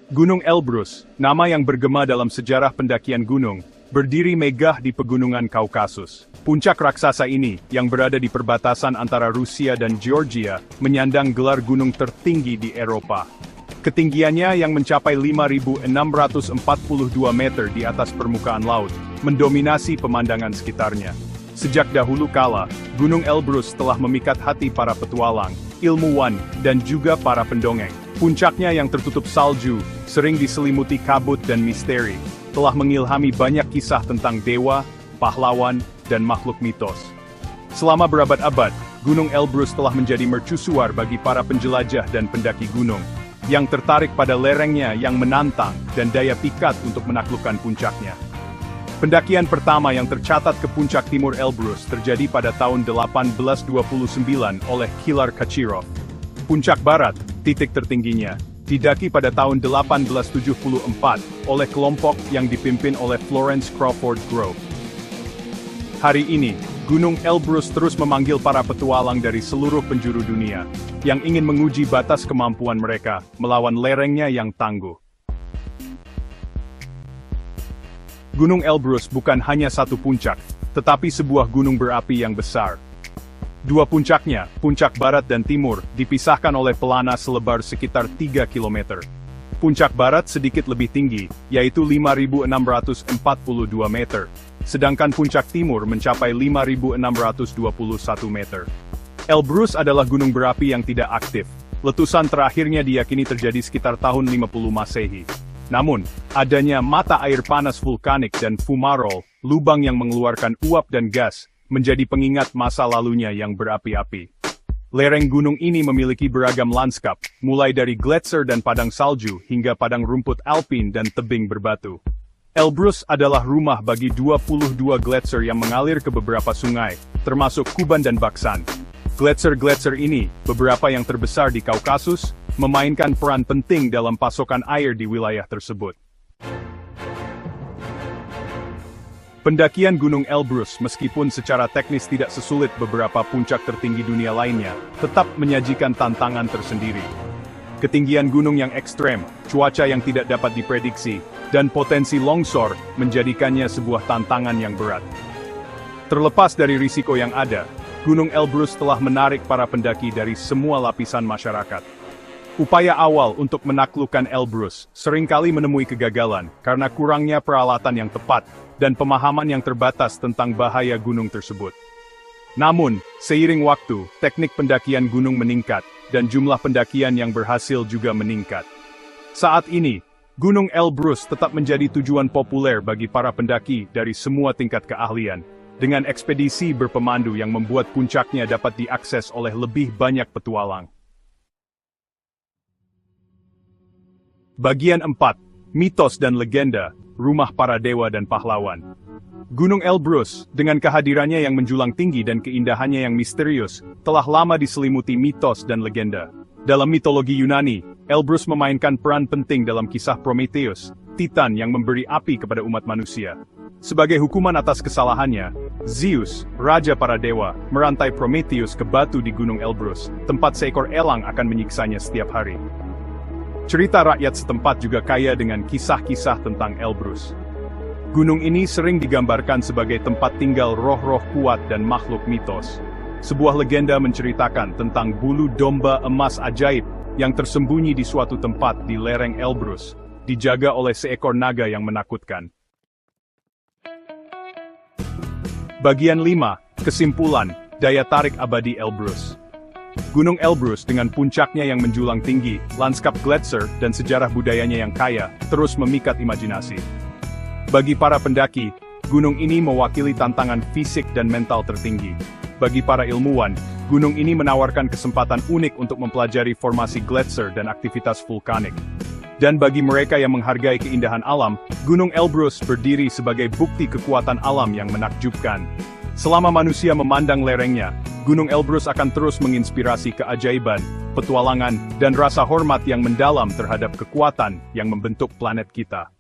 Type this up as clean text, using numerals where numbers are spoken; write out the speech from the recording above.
Gunung Elbrus, nama yang bergema dalam sejarah pendakian gunung, berdiri megah di pegunungan Kaukasus. Puncak raksasa ini, yang berada di perbatasan antara Rusia dan Georgia, menyandang gelar gunung tertinggi di Eropa. Ketinggiannya yang mencapai 5.642 meter di atas permukaan laut, mendominasi pemandangan sekitarnya. Sejak dahulu kala, Gunung Elbrus telah memikat hati para petualang, ilmuwan, dan juga para pendongeng. Puncaknya yang tertutup salju, sering diselimuti kabut dan misteri, telah mengilhami banyak kisah tentang dewa, pahlawan, dan makhluk mitos. Selama berabad-abad, Gunung Elbrus telah menjadi mercusuar bagi para penjelajah dan pendaki gunung, yang tertarik pada lerengnya yang menantang dan daya pikat untuk menaklukkan puncaknya. Pendakian pertama yang tercatat ke puncak timur Elbrus terjadi pada tahun 1829 oleh Kilar Kachirov. Puncak barat, titik tertingginya, didaki pada tahun 1874 oleh kelompok yang dipimpin oleh Florence Crawford Grove. Hari ini, Gunung Elbrus terus memanggil para petualang dari seluruh penjuru dunia, yang ingin menguji batas kemampuan mereka melawan lerengnya yang tangguh. Gunung Elbrus bukan hanya satu puncak, tetapi sebuah gunung berapi yang besar. Dua puncaknya, puncak barat dan timur, dipisahkan oleh pelana selebar sekitar 3 km. Puncak barat sedikit lebih tinggi, yaitu 5.642 meter, sedangkan puncak timur mencapai 5.621 meter. Elbrus adalah gunung berapi yang tidak aktif. Letusan terakhirnya diyakini terjadi sekitar tahun 50 Masehi. Namun, adanya mata air panas vulkanik dan fumarole, lubang yang mengeluarkan uap dan gas, menjadi pengingat masa lalunya yang berapi-api. Lereng gunung ini memiliki beragam lanskap, mulai dari gletser dan padang salju hingga padang rumput alpin dan tebing berbatu. Elbrus adalah rumah bagi 22 gletser yang mengalir ke beberapa sungai, termasuk Kuban dan Baksan. Gletser-gletser ini, beberapa yang terbesar di Kaukasus, memainkan peran penting dalam pasokan air di wilayah tersebut. Pendakian Gunung Elbrus meskipun secara teknis tidak sesulit beberapa puncak tertinggi dunia lainnya, tetap menyajikan tantangan tersendiri. Ketinggian gunung yang ekstrem, cuaca yang tidak dapat diprediksi, dan potensi longsor menjadikannya sebuah tantangan yang berat. Terlepas dari risiko yang ada, Gunung Elbrus telah menarik para pendaki dari semua lapisan masyarakat. Upaya awal untuk menaklukkan Elbrus seringkali menemui kegagalan karena kurangnya peralatan yang tepat dan pemahaman yang terbatas tentang bahaya gunung tersebut. Namun, seiring waktu, teknik pendakian gunung meningkat, dan jumlah pendakian yang berhasil juga meningkat. Saat ini, Gunung Elbrus tetap menjadi tujuan populer bagi para pendaki dari semua tingkat keahlian, dengan ekspedisi berpemandu yang membuat puncaknya dapat diakses oleh lebih banyak petualang. Bagian 4. Mitos dan legenda, rumah para dewa dan pahlawan. Gunung Elbrus, dengan kehadirannya yang menjulang tinggi dan keindahannya yang misterius, telah lama diselimuti mitos dan legenda. Dalam mitologi Yunani, Elbrus memainkan peran penting dalam kisah Prometheus, Titan yang memberi api kepada umat manusia. Sebagai hukuman atas kesalahannya, Zeus, raja para dewa, merantai Prometheus ke batu di Gunung Elbrus, tempat seekor elang akan menyiksanya setiap hari. Cerita rakyat setempat juga kaya dengan kisah-kisah tentang Elbrus. Gunung ini sering digambarkan sebagai tempat tinggal roh-roh kuat dan makhluk mitos. Sebuah legenda menceritakan tentang bulu domba emas ajaib yang tersembunyi di suatu tempat di lereng Elbrus, dijaga oleh seekor naga yang menakutkan. Bagian 5. Kesimpulan, daya tarik abadi Elbrus. Gunung Elbrus dengan puncaknya yang menjulang tinggi, lanskap gletser, dan sejarah budayanya yang kaya, terus memikat imajinasi. Bagi para pendaki, gunung ini mewakili tantangan fisik dan mental tertinggi. Bagi para ilmuwan, gunung ini menawarkan kesempatan unik untuk mempelajari formasi gletser dan aktivitas vulkanik. Dan bagi mereka yang menghargai keindahan alam, Gunung Elbrus berdiri sebagai bukti kekuatan alam yang menakjubkan. Selama manusia memandang lerengnya, Gunung Elbrus akan terus menginspirasi keajaiban, petualangan, dan rasa hormat yang mendalam terhadap kekuatan yang membentuk planet kita.